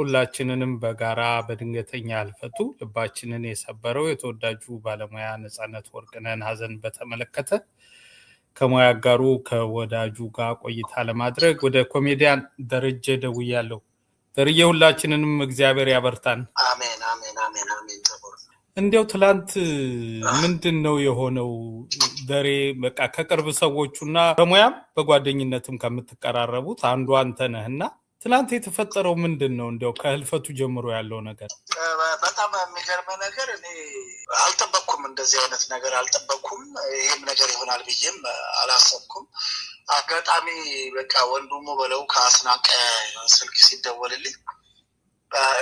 ሁላችንንም በጋራ በድንገተኛ አልፈቱ ልባችንን የሰበረው የተወዳጁ ባለሙያ ነጻነት ወርቅነህን ሀዘን በተመለከተ ከሙያ አጋሩ ከወዳጁ ጋር ቆይታ ለማድረግ ወደ ኮሜዲያን ደረጀ ደውያለሁ። ደረጀ ሁላችንንም እግዚአብሔር ያበርታን። አሜን አሜን አሜን አሜን። እንዴው ትላንት ምንድነው የሆነው? ደሬ በቃ ከቅርብ ሰዎቹና በሙያም በጓደኝነትም ከምትቀራረቡት አንዱ አንተ ነህና ትላንት የተፈጠረው ምንድነው? እንዴው ከህልፈቱ ጀምሮ ያለው ነገር በጣም የሚገርም ነገር እኔ አልጠበቅኩም። እንደዚህ አይነት ነገር አልጠበቅኩም። ይሄም ነገር ይሆናል ብዬም አላሰብኩም። አጋጣሚ በቃ ወንድሙ በለው ከአስናቀ ስልክ ሲደወልልኝ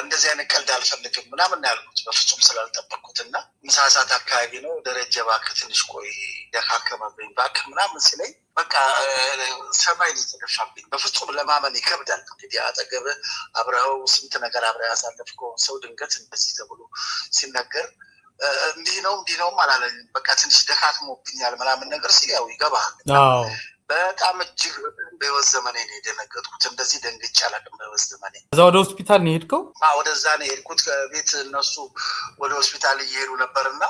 እንደዚህ አይነት ቀልድ አልፈልግም ምናምን ያልኩት በፍጹም ስላልጠበቅኩትና ምሳ ሰዓት አካባቢ ነው። ደረጀ እባክህ ትንሽ ቆይ ደካከመብኝ እባክህ ምናምን ሲለኝ በቃ ሰማይ ተደፋብኝ። በፍጹም ለማመን ይከብዳል። እንግዲህ አጠገብህ አብረው ስንት ነገር አብረህ ያሳለፍከው ሰው ድንገት እንደዚህ ተብሎ ሲነገር እንዲህ ነው አላለኝም። በቃ ትንሽ ደካክሞብኛል ምናምን ነገር ሲል ያው ይገባሃል። በጣም እጅግ በህይወት ዘመኔ ነው የደነገጥኩት። እንደዚህ ደንግጬ አላውቅም በህይወት ዘመኔ። እዛ ወደ ሆስፒታል ነው የሄድከው? ወደዛ ነው የሄድኩት። ከቤት እነሱ ወደ ሆስፒታል እየሄዱ ነበርና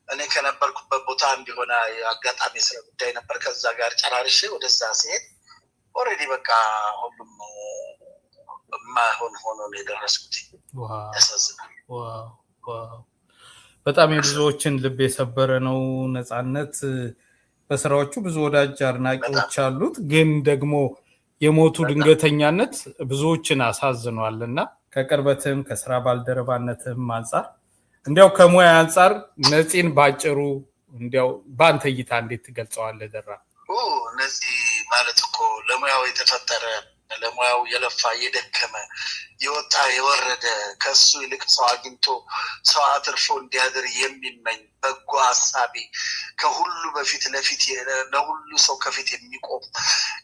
እኔ ከነበርኩበት ቦታ እንዲሆነ አጋጣሚ ስለ ጉዳይ ነበር። ከዛ ጋር ጨራርሼ ወደዛ ሲሄድ ኦልሬዲ በቃ ሁሉም ሆኖ ነው የደረስኩት። ያሳዝናል። በጣም የብዙዎችን ልብ የሰበረ ነው። ነጻነት በስራዎቹ ብዙ ወዳጅ አድናቂዎች አሉት፣ ግን ደግሞ የሞቱ ድንገተኛነት ብዙዎችን አሳዝኗልና ከቅርበትም ከስራ ባልደረባነትም አንፃር እንዲያው ከሙያ አንፃር ነፂን ባጭሩ እንዲያው ባንተ እይታ እንዴት ትገልጸዋለህ? ደራ ነፂ ማለት እኮ ለሙያው የተፈጠረ ለሙያው የለፋ የደከመ የወጣ የወረደ ከሱ ይልቅ ሰው አግኝቶ ሰው አትርፎ እንዲያድር የሚመኝ በጎ ሐሳቢ ከሁሉ በፊት ለፊት ለሁሉ ሰው ከፊት የሚቆም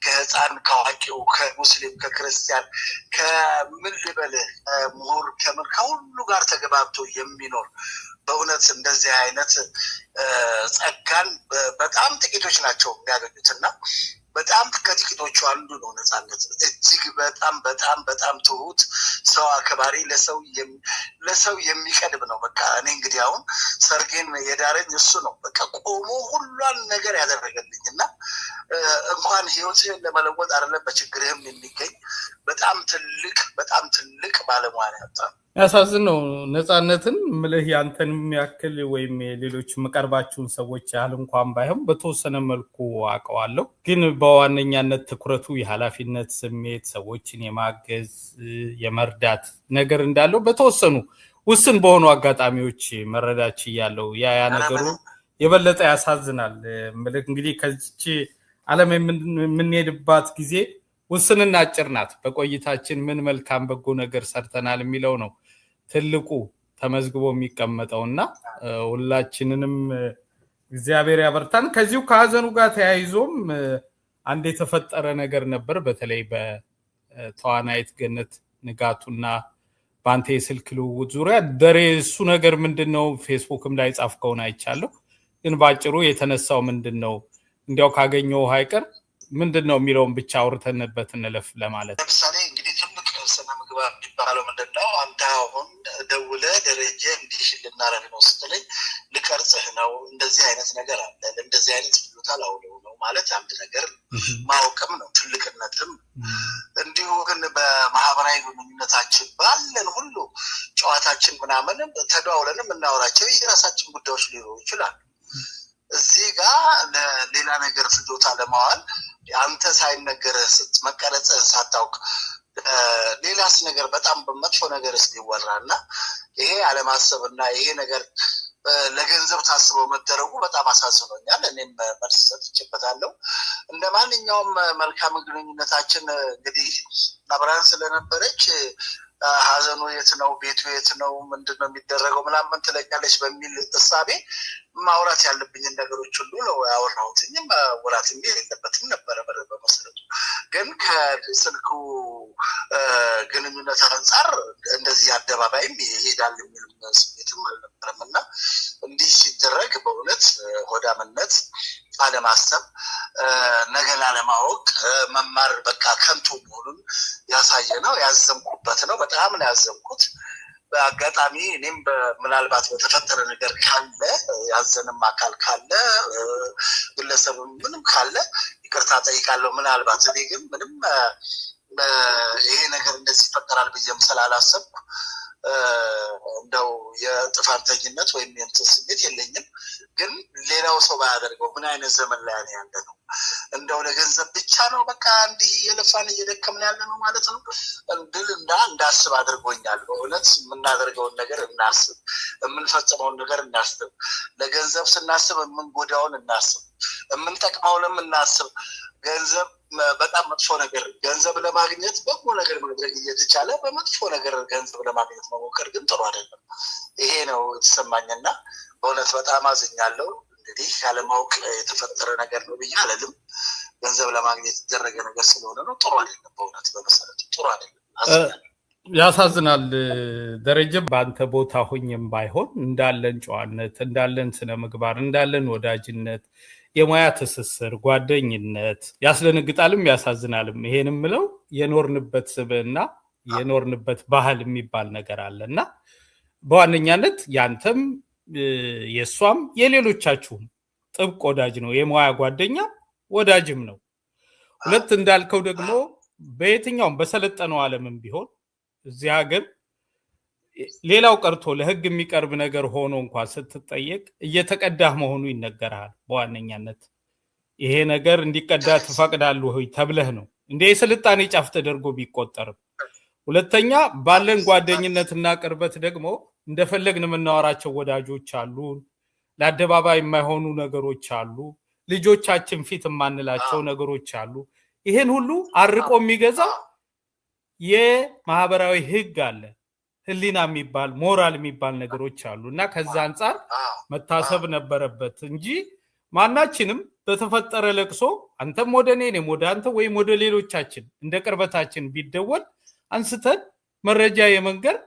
ከህፃን ከአዋቂው ከሙስሊም ከክርስቲያን ከምን ልበልህ ምሁር ከሁሉ ጋር ተገባብቶ የሚኖር በእውነት እንደዚህ አይነት ጸጋን በጣም ጥቂቶች ናቸው የሚያገኙትና በጣም ከጥቂቶቹ አንዱ ነው ነጻነት። እጅግ በጣም ትሁት ሰው አከባሪ ለሰው የሚቀድም ነው። በቃ እኔ እንግዲህ አሁን ሰርጌን የዳረኝ እሱ ነው። በቃ ቆሞ ሁሉን ነገር ያደረገልኝና እንኳን ህይወትህን ለመለወጥ አይደለም በችግርህም የሚገኝ በጣም ትልቅ ባለሙያ ነው። ያሳዝን ነው። ነጻነትን ምልህ ያንተንም ያክል ወይም ሌሎች መቀርባችሁን ሰዎች ያህል እንኳን ባይሆን በተወሰነ መልኩ አውቀዋለሁ፣ ግን በዋነኛነት ትኩረቱ የኃላፊነት ስሜት ሰዎችን የማገዝ የመርዳት ነገር እንዳለው በተወሰኑ ውስን በሆኑ አጋጣሚዎች መረዳች ያለው ያ ነገሩ የበለጠ ያሳዝናል። ምልህ እንግዲህ ከዚህ ዓለም የምንሄድባት ጊዜ ውስንና አጭር ናት። በቆይታችን ምን መልካም በጎ ነገር ሰርተናል የሚለው ነው ትልቁ ተመዝግቦ የሚቀመጠውና ሁላችንንም እግዚአብሔር ያበርታን። ከዚሁ ከሀዘኑ ጋር ተያይዞም አንድ የተፈጠረ ነገር ነበር። በተለይ በተዋናይት ገነት ንጋቱና ባንተ የስልክ ልውውጥ ዙሪያ ደሬ እሱ ነገር ምንድነው? ፌስቡክም ላይ ጻፍከውን አይቻለሁ፣ ግን ባጭሩ የተነሳው ምንድነው? እንዲያው ካገኘው ሃይቀር ምንድነው የሚለውን ብቻ አውርተንበት እንለፍ ለማለት። ለምሳሌ እንግዲህ ትልቅ ስነ ምግባር የሚባለው ምንድነው? አንተ አሁን ደውለህ ደረጀ እንዲህ ልናረግ ነው ስትለኝ ልቀርጽህ ነው እንደዚህ አይነት ነገር አለ እንደዚህ አይነት ይሉታል አውለው ነው ማለት አንድ ነገር ማወቅም ነው ትልቅነትም። እንዲሁ ግን በማህበራዊ ግንኙነታችን ባለን ሁሉ ጨዋታችን ምናምን ተደዋውለንም እናወራቸው የራሳችን ጉዳዮች ሊሆኑ ይችላል። እዚህ ጋር ለሌላ ነገር ፍጆታ ለማዋል አንተ ሳይነገርህ መቀረጽህን ሳታውቅ ሌላስ ነገር በጣም በመጥፎ ነገር ሲወራና ይሄ አለማሰብና ይሄ ነገር ለገንዘብ ታስበው መደረጉ በጣም አሳዝኖኛል። እኔም መልስ ሰጥቼበታለሁ። እንደ ማንኛውም መልካም ግንኙነታችን እንግዲህ አብራን ስለነበረች ሀዘኑ የት ነው ቤቱ የት ነው ምንድነው የሚደረገው ምናምን ትለኛለች በሚል እሳቤ ማውራት ያለብኝን ነገሮች ሁሉ ነው ያወራሁት። ማውራትም የለበትም ነበር በመሰረቱ። ግን ከስልኩ ግንኙነት አንፃር እንደዚህ አደባባይም ይሄዳል የሚል ስሜትም አልነበረምና እንዲህ ሲደረግ በእውነት ሆዳምነት አለማሰብ ነገ ላለማወቅ መማር በቃ ከንቱ መሆኑን ያሳየ ነው። ያዘንኩበት ነው። በጣም ነው ያዘንኩት። በአጋጣሚ እኔም ምናልባት በተፈጠረ ነገር ካለ ያዘንም አካል ካለ ግለሰብ ምንም ካለ ይቅርታ ጠይቃለሁ። ምናልባት እኔ ግን ምንም ይሄ ነገር እንደዚህ ይፈጠራል ብዬም ስላላሰብኩ እንደው የጥፋተኝነት ወይም የእንትን ስሜት የለኝም። ግን ሌላው ሰው ባያደርገው ምን አይነት ዘመን ላይ ያለ ነው? እንደው ለገንዘብ ብቻ ነው በቃ እንዲህ የለፋን እየደከምን ያለ ነው ማለት ነው። እንድል እንዳስብ አድርጎኛል። በእውነት የምናደርገውን ነገር እናስብ፣ የምንፈጽመውን ነገር እናስብ። ለገንዘብ ስናስብ የምንጎዳውን እናስብ፣ የምንጠቅመውንም እናስብ። ገንዘብ በጣም መጥፎ ነገር፣ ገንዘብ ለማግኘት በጎ ነገር ማድረግ እየተቻለ በመጥፎ ነገር ገንዘብ ለማግኘት መሞከር ግን ጥሩ አይደለም። ይሄ ነው የተሰማኝና በእውነት በጣም አዝኛለሁ። እንግዲህ ያለማወቅ የተፈጠረ ነገር ነው ብዬ አልልም። ገንዘብ ለማግኘት የተደረገ ነገር ስለሆነ ነው። ጥሩ አይደለም። በእውነት በመሰረቱ ጥሩ አይደለም። ያሳዝናል። ደረጀ በአንተ ቦታ ሆኝም ባይሆን እንዳለን ጨዋነት፣ እንዳለን ስነ ምግባር፣ እንዳለን ወዳጅነት፣ የሙያ ትስስር፣ ጓደኝነት ያስደነግጣልም ያሳዝናልም። ይሄንም ምለው የኖርንበት ስብዕና የኖርንበት ባህል የሚባል ነገር አለና በዋነኛነት ያንተም የሷም የሌሎቻችሁም ጥብቅ ወዳጅ ነው። የሙያ ጓደኛ ወዳጅም ነው። ሁለት እንዳልከው ደግሞ በየትኛውም በሰለጠነው ዓለምም ቢሆን እዚህ ሀገር ሌላው ቀርቶ ለህግ የሚቀርብ ነገር ሆኖ እንኳን ስትጠየቅ እየተቀዳህ መሆኑ ይነገራል። በዋነኛነት ይሄ ነገር እንዲቀዳ ትፈቅዳለህ ወይ ተብለህ ነው እንደ የስልጣኔ ጫፍ ተደርጎ ቢቆጠርም። ሁለተኛ ባለን ጓደኝነትና ቅርበት ደግሞ እንደፈለግን የምናወራቸው ወዳጆች አሉ። ለአደባባይ የማይሆኑ ነገሮች አሉ። ልጆቻችን ፊት የማንላቸው ነገሮች አሉ። ይሄን ሁሉ አርቆ የሚገዛው የማህበራዊ ህግ አለ። ህሊና የሚባል ሞራል የሚባል ነገሮች አሉና ከዛ አንፃር መታሰብ ነበረበት እንጂ ማናችንም በተፈጠረ ለቅሶ አንተም ወደ እኔ ነኝ ወደ አንተ ወይም ወደ ሌሎቻችን እንደ ቅርበታችን ቢደወል አንስተን መረጃ የመንገር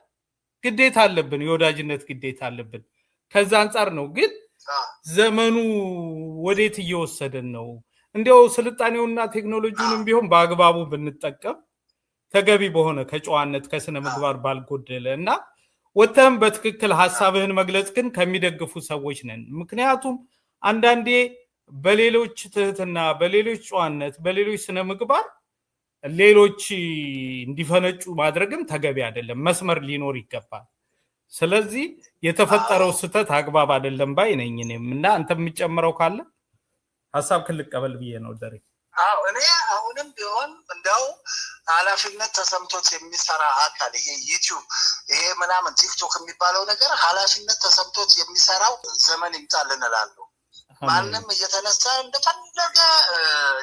ግዴታ አለብን። የወዳጅነት ግዴታ አለብን። ከዛ አንፃር ነው። ግን ዘመኑ ወዴት እየወሰደን ነው? እንደው ስልጣኔውና ቴክኖሎጂውንም ቢሆን በአግባቡ ብንጠቀም ተገቢ በሆነ ከጨዋነት ከስነ ምግባር ባልጎደለና ወተም በትክክል ሐሳብህን መግለጽ ግን ከሚደግፉ ሰዎች ነን። ምክንያቱም አንዳንዴ በሌሎች ትህትና፣ በሌሎች ጨዋነት፣ በሌሎች ስነ ምግባር ሌሎች እንዲፈነጩ ማድረግም ተገቢ አይደለም። መስመር ሊኖር ይገባል። ስለዚህ የተፈጠረው ስተት አግባብ አይደለም ባይ ነኝ እኔም እና አንተ የምጨምረው ካለ ሐሳብ ልቀበል ብዬ ነው ደሬ። እኔ አሁንም ቢሆን እንደው ኃላፊነት ተሰምቶት የሚሰራ አካል ይሄ ዩቲዩብ ይሄ ምናምን ቲክቶክ የሚባለው ነገር ኃላፊነት ተሰምቶት የሚሰራው ዘመን ይምጣልን እላለሁ። ማንም እየተነሳ እንደፈለገ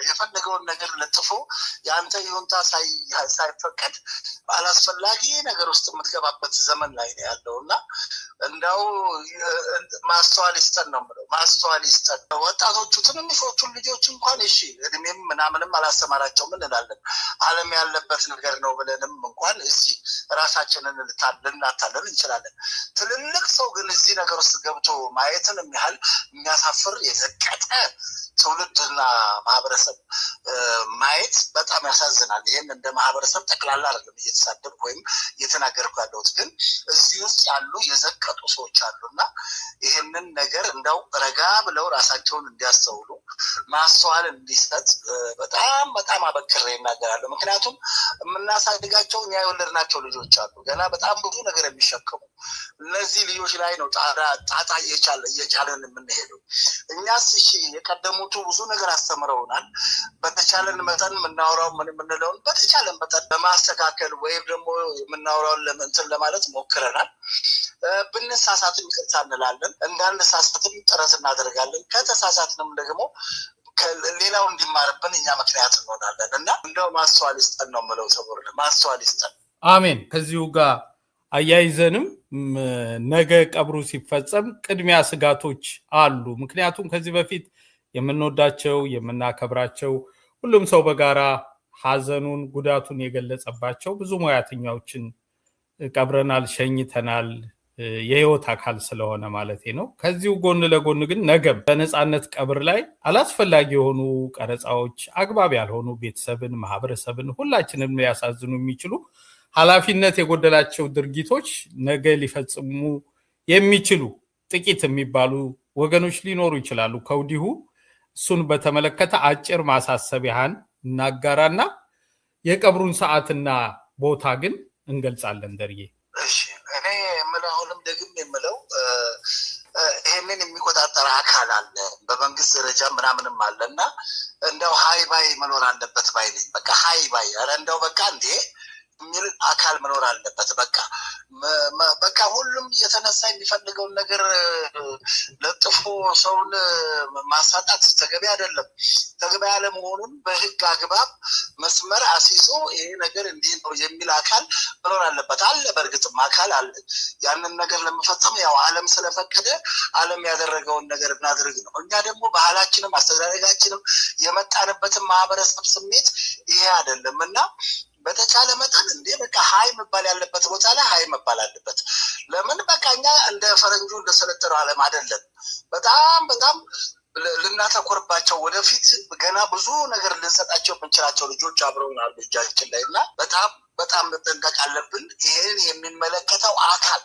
የፈለገውን ነገር ለጥፎ ያንተ ይሁንታ ሳይፈቀድ አላስፈላጊ ነገር ውስጥ የምትገባበት ዘመን ላይ ነው ያለውና እንደው ማስተዋል ይስጠን ነው የምለው። ማስተዋል ይስጠን። ወጣቶቹ ትንንሾቹ ልጆች እንኳን እሺ እድሜም ምናምንም አላስተማራቸውም እንላለን። ዓለም ያለበት ነገር ነው ብለንም እንኳን እስቲ ራሳችንን ልናታለን እንችላለን። ትልልቅ ሰው ግን እዚህ ነገር ውስጥ ገብቶ ማየትን የሚያህል የሚያሳፍር የዘቀጠ ትውልድና ማህበረሰብ ማየት በጣም ያሳዝናል። ይህን እንደ ማህበረሰብ ጠቅላላ አይደለም እየተሳደብኩ ወይም እየተናገርኩ ያለሁት፣ ግን እዚህ ውስጥ ያሉ የዘቀጡ ሰዎች አሉና ይህንን ነገር እንደው ረጋ ብለው ራሳቸውን እንዲያስተውሉ ማስተዋል እንዲሰጥ በጣም በጣም አበክሬ እናገራለሁ። ምክንያቱም የምናሳድጋቸው እኛ የወለድናቸው ልጆች አሉ ገና በጣም ብዙ ነገር የሚሸከሙ። እነዚህ ልጆች ላይ ነው ጣጣ እየጫለን የምንሄደው። እኛስ እሺ የቀደሙቱ ብዙ ነገር አስተምረውናል። በተቻለን መጠን የምናወራው ምን የምንለውን በተቻለን መጠን በማስተካከል ወይም ደግሞ የምናወራውን ለምንትን ለማለት ሞክረናል። ብንሳሳትም ይቅርታ እንላለን፣ እንዳንሳሳትም ጥረት እናደርጋለን። ከተሳሳትንም ደግሞ ሌላው እንዲማርብን እኛ ምክንያት እንሆናለን እና እንደው ማስተዋል ይስጠን ነው የምለው። ሰብር ማስተዋል ይስጠን። አሜን። ከዚሁ ጋር አያይዘንም ነገ ቀብሩ ሲፈጸም ቅድሚያ ስጋቶች አሉ። ምክንያቱም ከዚህ በፊት የምንወዳቸው የምናከብራቸው ሁሉም ሰው በጋራ ሐዘኑን ጉዳቱን የገለጸባቸው ብዙ ሙያተኞችን ቀብረናል፣ ሸኝተናል። የህይወት አካል ስለሆነ ማለት ነው። ከዚሁ ጎን ለጎን ግን ነገ በነጻነት ቀብር ላይ አላስፈላጊ የሆኑ ቀረጻዎች፣ አግባብ ያልሆኑ ቤተሰብን፣ ማህበረሰብን ሁላችንም ሊያሳዝኑ የሚችሉ ኃላፊነት የጎደላቸው ድርጊቶች ነገ ሊፈጽሙ የሚችሉ ጥቂት የሚባሉ ወገኖች ሊኖሩ ይችላሉ። ከወዲሁ እሱን በተመለከተ አጭር ማሳሰቢያን እናጋራና የቀብሩን ሰዓትና ቦታ ግን እንገልጻለን። ደርዬ እሺ እኔ የምለውንም ደግም የምለው ይሄንን የሚቆጣጠር አካል አለ በመንግስት ደረጃ ምናምንም አለና እንደው ሃይ ባይ መኖር አለበት ባይ ነኝ። በቃ ሃይ ባይ አረ እንደው በቃ እንዴ የሚል አካል መኖር አለበት። በቃ ሁሉም እየተነሳ የሚፈልገውን ነገር ለጥፎ ሰውን ማሳጣት ተገቢ አይደለም። ተገቢ ያለመሆኑን በህግ አግባብ መስመር አስይዞ ይሄ ነገር እንዲህ ነው የሚል አካል መኖር አለበት። አለ በእርግጥም አካል አለ። ያንን ነገር ለመፈጸም ያው ዓለም ስለፈቀደ ዓለም ያደረገውን ነገር እናድርግ ነው። እኛ ደግሞ ባህላችንም አስተዳደጋችንም የመጣንበትን ማህበረሰብ ስሜት ይሄ አይደለምና በተቻለ መጠን እንዴ በቃ ሃይ መባል ያለበት ቦታ ላይ ሃይ መባል አለበት። ለምን በቃ እኛ እንደ ፈረንጁ እንደሰለጠነው ዓለም አይደለም። በጣም ልናተኮርባቸው ወደፊት ገና ብዙ ነገር ልንሰጣቸው የምንችላቸው ልጆች አብረውን አሉ እጃችን ላይ እና በጣም መጠንቀቅ አለብን። ይሄን የሚመለከተው አካል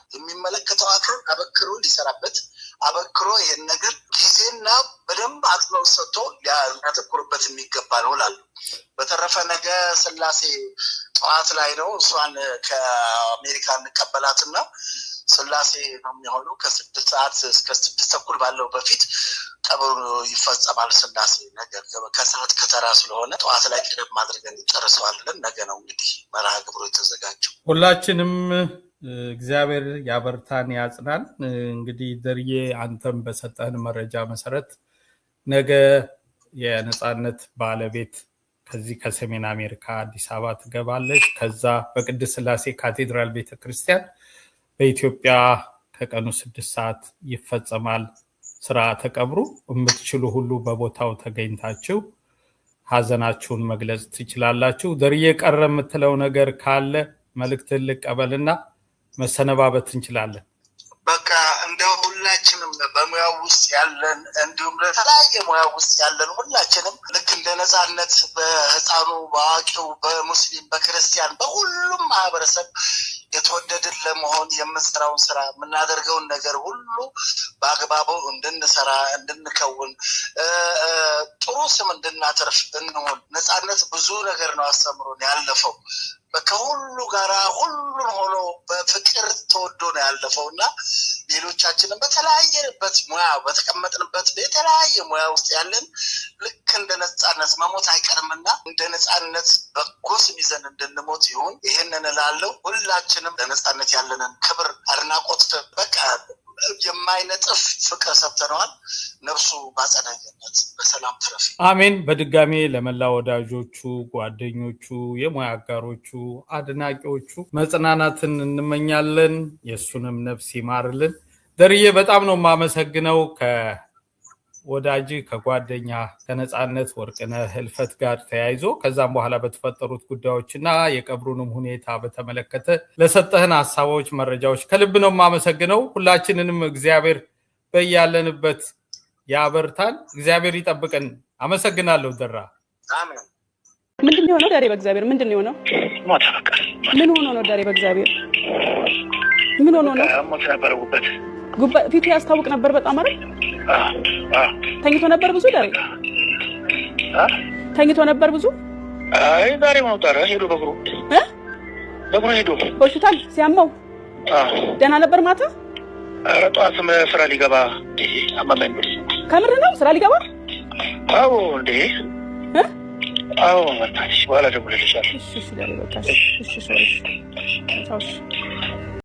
አበክሮ ሊሰራበት አበክሮ ይሄን ነገር ጊዜና በደንብ አጽንኦት ሰጥቶ ሊያተኩርበት የሚገባ ነው እላለሁ። በተረፈ ነገ ስላሴ ጠዋት ላይ ነው እሷን ከአሜሪካ እንቀበላትና ስላሴ ነው የሚሆነው ከ6 ሰዓት እስከ 6 ተኩል ባለው በፊት ቀብሩ ይፈጸማል። ስላሴ ነገር ከሰዓት ከተራ ስለሆነ ጠዋት ላይ ቀደም ማድረግን እንጨርሰዋለን። ነገ ነው እንግዲህ መርሃ ግብሩ የተዘጋጀው። ሁላችንም እግዚአብሔር ያበርታን ያጽናን። እንግዲህ ደርዬ አንተም በሰጠህን መረጃ መሰረት ነገ የነጻነት ባለቤት ከዚህ ከሰሜን አሜሪካ አዲስ አበባ ትገባለች። ከዛ በቅድስት ስላሴ ካቴድራል ቤተክርስቲያን በኢትዮጵያ ከቀኑ 6 ሰዓት ይፈጸማል ስርዓተ ቀብሩ። የምትችሉ ሁሉ በቦታው ተገኝታችሁ ሀዘናችሁን መግለጽ ትችላላችሁ። ደርዬ ቀረ የምትለው ነገር ካለ መልእክትን ልቀበልና መሰነባበት እንችላለን። በቃ እንደው ሁላችንም በሙያው ውስጥ ያለን እንዲሁም ለተለያየ ሙያው ውስጥ ያለን ሁላችንም ልክ እንደ ነጻነት በህፃኑ፣ በአዋቂው፣ በሙስሊም፣ በክርስቲያን በሁሉም ማህበረሰብ የተወደድን ለመሆን የምንሰራውን ስራ የምናደርገውን ነገር ሁሉ በአግባቡ እንድንሰራ እንድንከውን ጥሩ ስም እንድናተርፍ እንሆን። ነጻነት ብዙ ነገር ነው አስተምሮን ያለፈው። ከሁሉ ጋራ ሁሉን ሆኖ በፍቅር ተወዶ ነው ያለፈውና ሌሎቻችንን በተለያየንበት ሙያ በተቀመጥንበት የተለያየ ሙያ ውስጥ ያለን ልክ እንደ ነጻነት መሞት አይቀርምና እንደ ነጻነት በጎስ ይዘን እንድንሞት ይሁን። ይሄንን እላለሁ። ሁላችንም ለነጻነት ያለንን ክብር፣ አድናቆት በቃ የማይነጥፍ ፍቅር ሰጥተነዋል። ነፍሱ በአጸደ ገነት በሰላም ትረፍ። አሜን። በድጋሜ ለመላ ወዳጆቹ፣ ጓደኞቹ፣ የሙያ አጋሮቹ፣ አድናቂዎቹ መጽናናትን እንመኛለን። የሱንም ነፍስ ይማርልን። ደርዬ በጣም ነው የማመሰግነው። ከወዳጅ ከጓደኛ ከነጻነት ወርቅነህ ህልፈት ጋር ተያይዞ ከዛም በኋላ በተፈጠሩት ጉዳዮችና የቀብሩንም ሁኔታ በተመለከተ ለሰጠህን ሐሳቦች፣ መረጃዎች ከልብ ነው የማመሰግነው። ሁላችንንም እግዚአብሔር በያለንበት ያበርታን፣ እግዚአብሔር ይጠብቀን። አመሰግናለሁ ደራ። አሜን። ምንድነው የሆነው ዳሬ? በእግዚአብሔር ምንድነው የሆነው? ሞት በቃ ምን ሆኖ ነው ዳሬ? በእግዚአብሔር ምን ሆኖ ነው? ሞት ነበረበት። ፊቱ ያስታውቅ ነበር በጣም አይደል? ተኝቶ ነበር ብዙ ዳሬ? ተኝቶ ነበር ብዙ? አይ ዛሬ ማውጣራ ሄዶ በእግሩ ሄዶ ሆስፒታል ሲያመው ደህና ነበር ማታ? ኧረ ጠዋት ስራ ሊገባ አማማኝ ነው። ከምር ነው ስራ ሊገባ? አዎ እንዴ አዎ መጣች። በኋላ ደውልልሻለሁ። እሺ ዳሬ በቃ እሺ